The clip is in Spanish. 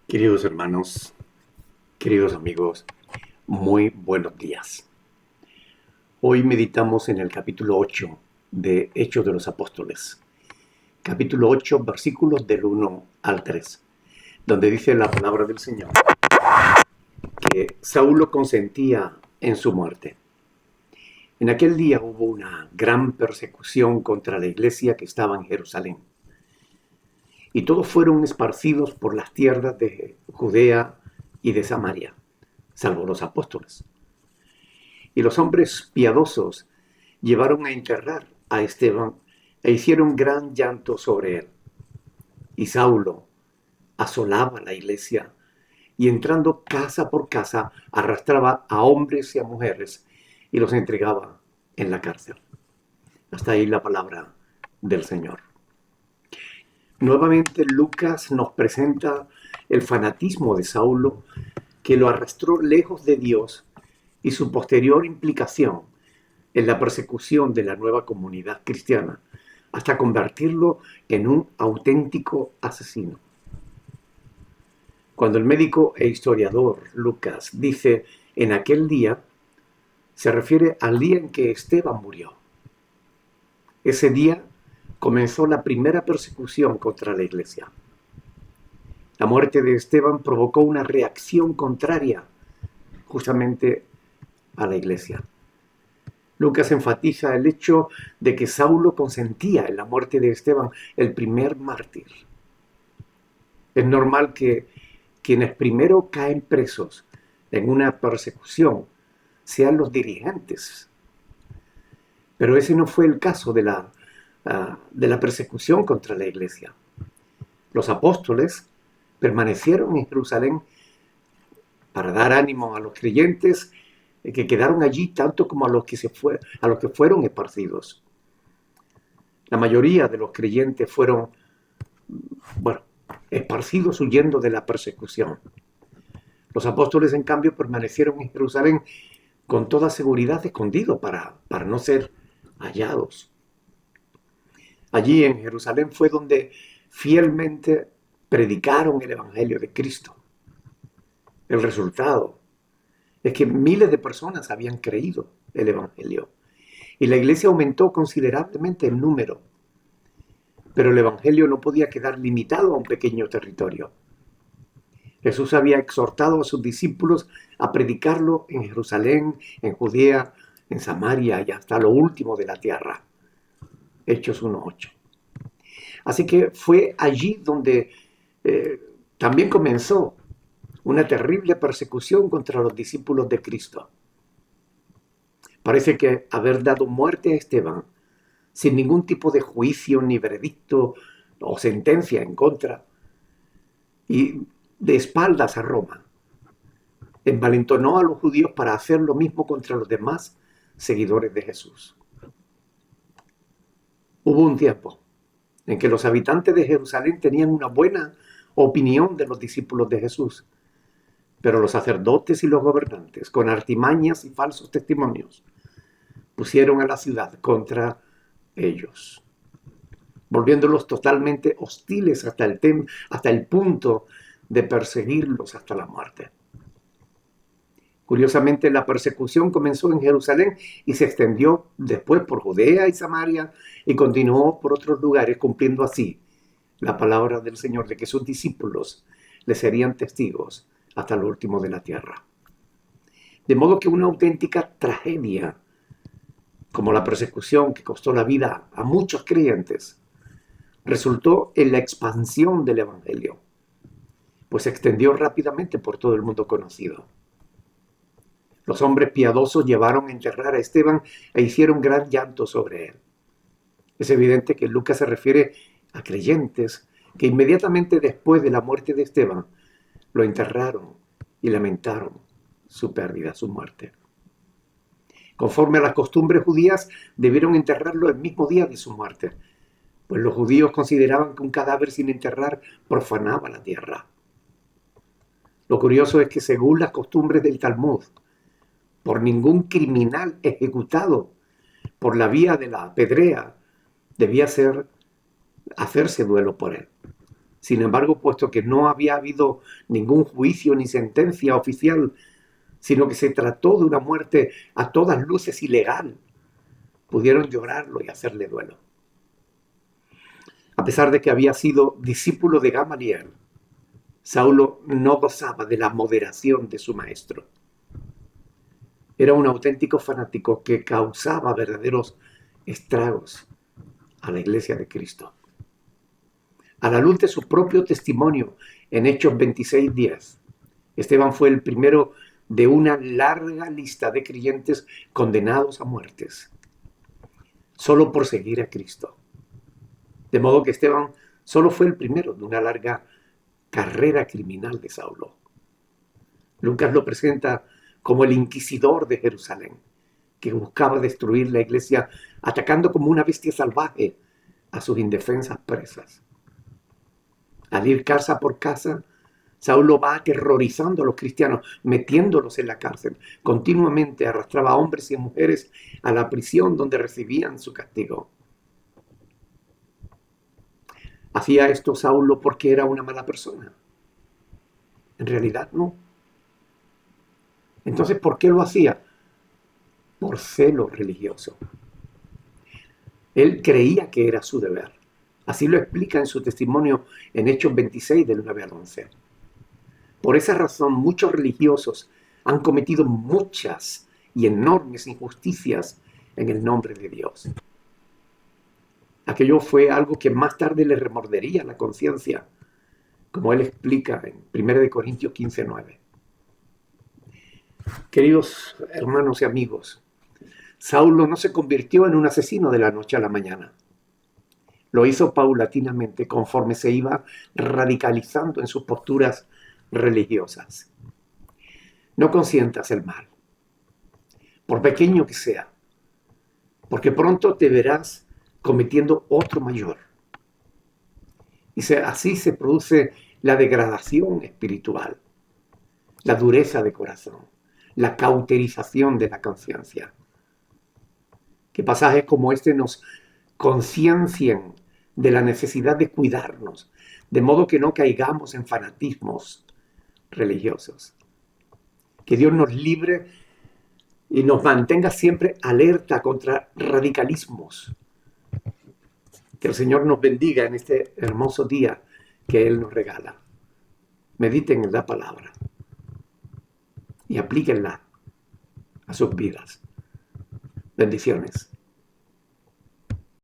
Queridos hermanos, queridos amigos, muy buenos días. Hoy meditamos en el capítulo 8 de Hechos de los Apóstoles. Capítulo 8, versículos del 1 al 3, donde dice la palabra del Señor que Saulo consentía en su muerte. En aquel día hubo una gran persecución contra la iglesia que estaba en Jerusalén. Y todos fueron esparcidos por las tierras de Judea y de Samaria, salvo los apóstoles. Y los hombres piadosos llevaron a enterrar a Esteban e hicieron gran llanto sobre él. Y Saulo asolaba la iglesia y entrando casa por casa arrastraba a hombres y a mujeres y los entregaba en la cárcel. Hasta ahí la palabra del Señor. Nuevamente Lucas nos presenta el fanatismo de Saulo que lo arrastró lejos de Dios y su posterior implicación en la persecución de la nueva comunidad cristiana, hasta convertirlo en un auténtico asesino. Cuando el médico e historiador Lucas dice en aquel día, se refiere al día en que Esteban murió. Ese día comenzó la primera persecución contra la iglesia. La muerte de Esteban provocó una reacción contraria justamente a la iglesia. Lucas enfatiza el hecho de que Saulo consentía en la muerte de Esteban, el primer mártir. Es normal que quienes primero caen presos en una persecución sean los dirigentes. Pero ese no fue el caso de la persecución contra la iglesia. Los apóstoles permanecieron en Jerusalén para dar ánimo a los creyentes que quedaron allí, tanto como a los que fueron esparcidos. La mayoría de los creyentes fueron, esparcidos huyendo de la persecución. Los apóstoles, en cambio, permanecieron en Jerusalén con toda seguridad escondidos para no ser hallados. Allí en Jerusalén fue donde fielmente predicaron el Evangelio de Cristo. El resultado es que miles de personas habían creído el Evangelio y la iglesia aumentó considerablemente en número. Pero el Evangelio no podía quedar limitado a un pequeño territorio. Jesús había exhortado a sus discípulos a predicarlo en Jerusalén, en Judea, en Samaria y hasta lo último de la tierra. Hechos 1:8. Así que fue allí donde también comenzó una terrible persecución contra los discípulos de Cristo. Parece que haber dado muerte a Esteban sin ningún tipo de juicio ni veredicto o sentencia en contra y de espaldas a Roma, envalentonó a los judíos para hacer lo mismo contra los demás seguidores de Jesús. Hubo un tiempo en que los habitantes de Jerusalén tenían una buena opinión de los discípulos de Jesús, pero los sacerdotes y los gobernantes, con artimañas y falsos testimonios, pusieron a la ciudad contra ellos, volviéndolos totalmente hostiles hasta el punto de perseguirlos hasta la muerte. Curiosamente, la persecución comenzó en Jerusalén y se extendió después por Judea y Samaria y continuó por otros lugares, cumpliendo así la palabra del Señor de que sus discípulos le serían testigos hasta lo último de la tierra. De modo que una auténtica tragedia, como la persecución que costó la vida a muchos creyentes, resultó en la expansión del Evangelio, pues se extendió rápidamente por todo el mundo conocido. Los hombres piadosos llevaron a enterrar a Esteban e hicieron gran llanto sobre él. Es evidente que Lucas se refiere a creyentes que inmediatamente después de la muerte de Esteban lo enterraron y lamentaron su pérdida, su muerte. Conforme a las costumbres judías, debieron enterrarlo el mismo día de su muerte, pues los judíos consideraban que un cadáver sin enterrar profanaba la tierra. Lo curioso es que según las costumbres del Talmud, por ningún criminal ejecutado por la vía de la apedrea debía hacerse duelo por él. Sin embargo, puesto que no había habido ningún juicio ni sentencia oficial, sino que se trató de una muerte a todas luces ilegal, pudieron llorarlo y hacerle duelo. A pesar de que había sido discípulo de Gamaliel, Saulo no gozaba de la moderación de su maestro. Era un auténtico fanático que causaba verdaderos estragos a la iglesia de Cristo. A la luz de su propio testimonio en Hechos 26:10, Esteban fue el primero de una larga lista de creyentes condenados a muertes, solo por seguir a Cristo. De modo que Esteban solo fue el primero de una larga carrera criminal de Saulo. Lucas lo presenta como el inquisidor de Jerusalén, que buscaba destruir la iglesia atacando como una bestia salvaje a sus indefensas presas. Al ir casa por casa, Saulo va aterrorizando a los cristianos, metiéndolos en la cárcel. Continuamente arrastraba a hombres y mujeres a la prisión donde recibían su castigo. ¿Hacía esto Saulo porque era una mala persona? En realidad no. Entonces, ¿por qué lo hacía? Por celo religioso. Él creía que era su deber. Así lo explica en su testimonio en Hechos 26, del 9 al 11. Por esa razón, muchos religiosos han cometido muchas y enormes injusticias en el nombre de Dios. Aquello fue algo que más tarde le remordería la conciencia, como él explica en 1 Corintios 15:9. Queridos hermanos y amigos, Saulo no se convirtió en un asesino de la noche a la mañana. Lo hizo paulatinamente conforme se iba radicalizando en sus posturas religiosas. No consientas el mal, por pequeño que sea, porque pronto te verás cometiendo otro mayor. Y así se produce la degradación espiritual, la dureza de corazón, la cauterización de la conciencia. Que pasajes como este nos conciencien de la necesidad de cuidarnos, de modo que no caigamos en fanatismos religiosos. Que Dios nos libre y nos mantenga siempre alerta contra radicalismos. Que el Señor nos bendiga en este hermoso día que Él nos regala. Mediten en la palabra y aplíquenla a sus vidas. Bendiciones.